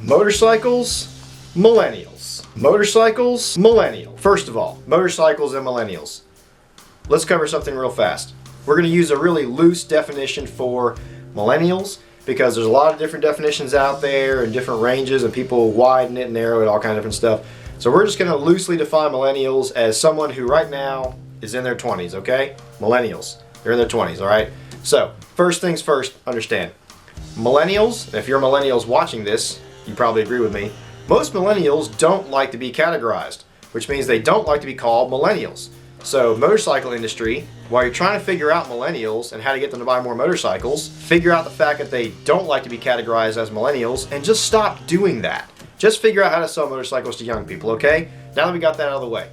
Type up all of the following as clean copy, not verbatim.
Motorcycles, millennials. Motorcycles, millennial. First of all, motorcycles and millennials. Let's cover something real fast. We're going to use a really loose definition for millennials because there's a lot of different definitions out there and different ranges, and people widen it and narrow it, all kind of different stuff. So we're just going to loosely define millennials as someone who right now is in their 20s, okay? Millennials. They're in their 20s, all right? So, first things first, understand. Millennials, if you're millennials watching this, you probably agree with me, most millennials don't like to be categorized, which means they don't like to be called millennials. So, motorcycle industry, while you're trying to figure out millennials and how to get them to buy more motorcycles, figure out the fact that they don't like to be categorized as millennials and just stop doing that. Just figure out how to sell motorcycles to young people, okay? Now that we got that out of the way.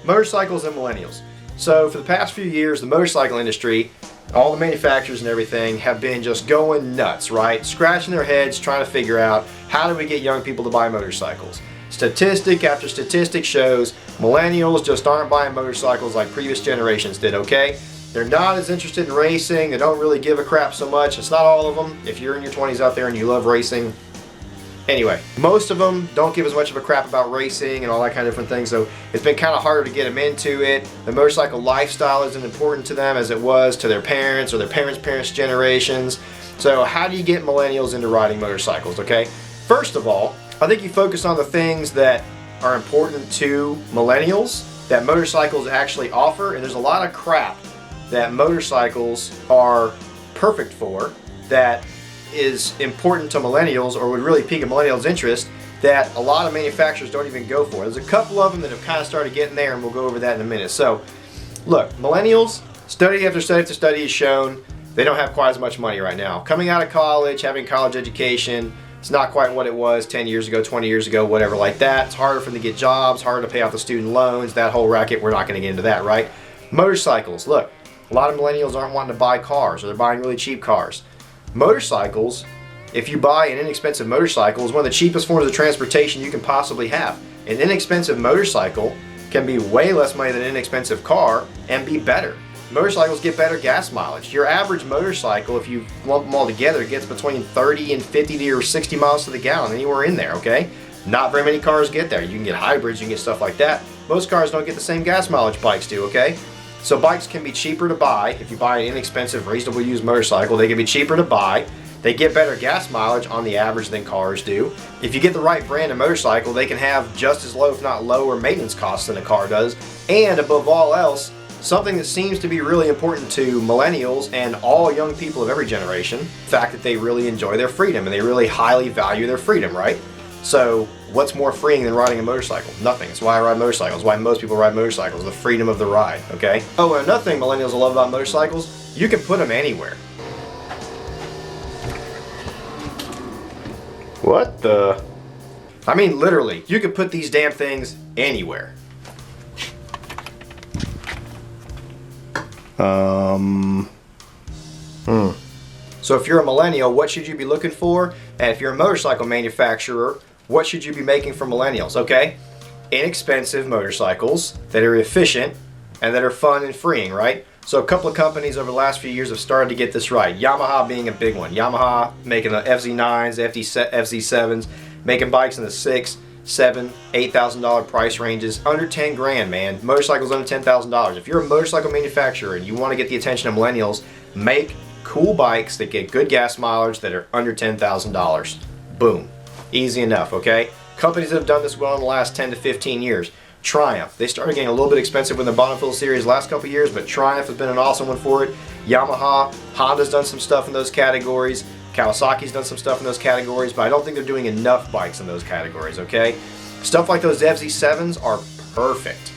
Motorcycles and millennials. So, for the past few years, the motorcycle industry, all the manufacturers and everything have been just going nuts, right? Scratching their heads trying to figure out how do we get young people to buy motorcycles. Statistic after statistic shows millennials just aren't buying motorcycles like previous generations did, okay? They're not as interested in racing. They don't really give a crap so much. It's not all of them. If you're in your 20s out there and you love racing, anyway, most of them don't give as much of a crap about racing and all that kind of different things, so it's been kind of harder to get them into it. The motorcycle lifestyle isn't important to them as it was to their parents or their parents' generations. So how do you get millennials into riding motorcycles, okay? First of all, I think you focus on the things that are important to millennials that motorcycles actually offer, and there's a lot of crap that motorcycles are perfect for that is important to millennials or would really pique a millennial's interest that a lot of manufacturers don't even go for. There's a couple of them that have kind of started getting there, and we'll go over that in a minute. So, look, millennials, study after study after study has shown they don't have quite as much money right now. Coming out of college, having college education, it's not quite what it was 10 years ago, 20 years ago, whatever like that. It's harder for them to get jobs, harder to pay off the student loans, that whole racket. We're not going to get into that, right? Motorcycles, look, a lot of millennials aren't wanting to buy cars, or they're buying really cheap cars. Motorcycles, if you buy an inexpensive motorcycle, is one of the cheapest forms of transportation you can possibly have. An inexpensive motorcycle can be way less money than an inexpensive car and be better. Motorcycles get better gas mileage. Your average motorcycle, if you lump them all together, gets between 30 and 50 or 60 miles to the gallon, anywhere in there, okay? Not very many cars get there. You can get hybrids, you can get stuff like that. Most cars don't get the same gas mileage bikes do, okay? So bikes can be cheaper to buy. If you buy an inexpensive, reasonably used motorcycle, they can be cheaper to buy. They get better gas mileage on the average than cars do. If you get the right brand of motorcycle, they can have just as low, if not lower, maintenance costs than a car does. And above all else, something that seems to be really important to millennials and all young people of every generation, the fact that they really enjoy their freedom and they really highly value their freedom, right? So what's more freeing than riding a motorcycle? Nothing. It's why I ride motorcycles. It's why most people ride motorcycles. The freedom of the ride, okay? Oh, and another thing millennials will love about motorcycles, you can put them anywhere. What the? I mean, literally, you can put these damn things anywhere. So if you're a millennial, what should you be looking for? And if you're a motorcycle manufacturer, what should you be making for millennials, okay? Inexpensive motorcycles that are efficient and that are fun and freeing, right? So a couple of companies over the last few years have started to get this right. Yamaha being a big one. Yamaha making the FZ9s, FZ7s, making bikes in the $6,000, $7,000, $8,000 price ranges, under 10 grand, man. Motorcycles under $10,000. If you're a motorcycle manufacturer and you want to get the attention of millennials, make cool bikes that get good gas mileage that are under $10,000. Boom. Easy enough, okay? Companies that have done this well in the last 10 to 15 years. Triumph. They started getting a little bit expensive with the Bonneville series last couple years, but Triumph has been an awesome one for it. Yamaha, Honda's done some stuff in those categories. Kawasaki's done some stuff in those categories, but I don't think they're doing enough bikes in those categories, okay? Stuff like those FZ7s are perfect.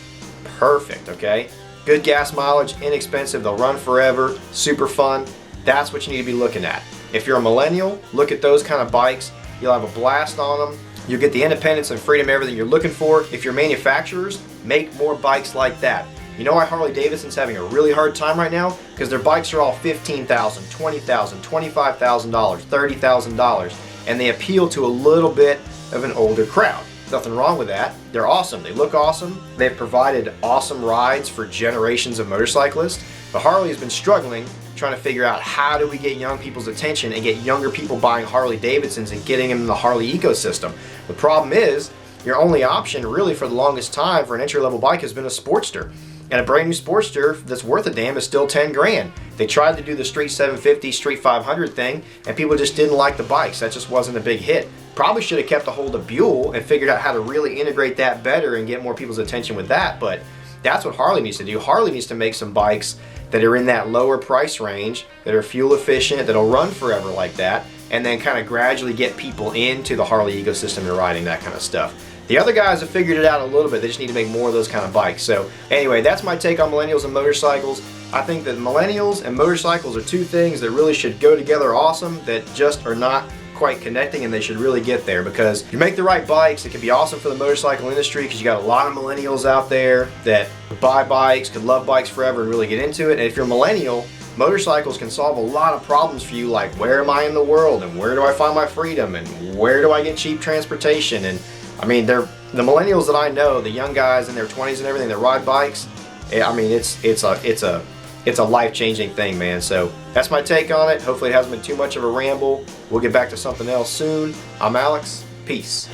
Perfect, okay? Good gas mileage, inexpensive, they'll run forever, super fun. That's what you need to be looking at. If you're a millennial, look at those kind of bikes. You'll have a blast on them. You'll get the independence and freedom, everything you're looking for. If you're manufacturers, make more bikes like that. You know why Harley-Davidson's having a really hard time right now? Because their bikes are all $15,000, $20,000, $25,000, $30,000, and they appeal to a little bit of an older crowd. Nothing wrong with that. They're awesome. They look awesome. They've provided awesome rides for generations of motorcyclists. But Harley has been struggling trying to figure out how do we get young people's attention and get younger people buying Harley Davidsons and getting them in the Harley ecosystem. The problem is, your only option really for the longest time for an entry-level bike has been a Sportster. And a brand new Sportster that's worth a damn is still 10 grand. They tried to do the Street 750, Street 500 thing, and people just didn't like the bikes. That just wasn't a big hit. Probably should have kept a hold of Buell and figured out how to really integrate that better and get more people's attention with that, but that's what Harley needs to do. Harley needs to make some bikes that are in that lower price range, that are fuel efficient, that'll run forever like that, and then kind of gradually get people into the Harley ecosystem and riding that kind of stuff. The other guys have figured it out a little bit. They just need to make more of those kind of bikes. So anyway, that's my take on millennials and motorcycles. I think that millennials and motorcycles are two things that really should go together awesome, that just are not quite connecting, and they should really get there, because if you make the right bikes, it can be awesome for the motorcycle industry, because you got a lot of millennials out there that buy bikes, could love bikes forever and really get into it. And if you're a millennial, motorcycles can solve a lot of problems for you, like where am I in the world, and where do I find my freedom, and where do I get cheap transportation. And I mean, they're the millennials that I know, the young guys in their 20s and everything that ride bikes. I mean, it's a life-changing thing, man. So that's my take on it. Hopefully it hasn't been too much of a ramble. We'll get back to something else soon. I'm Alex. Peace.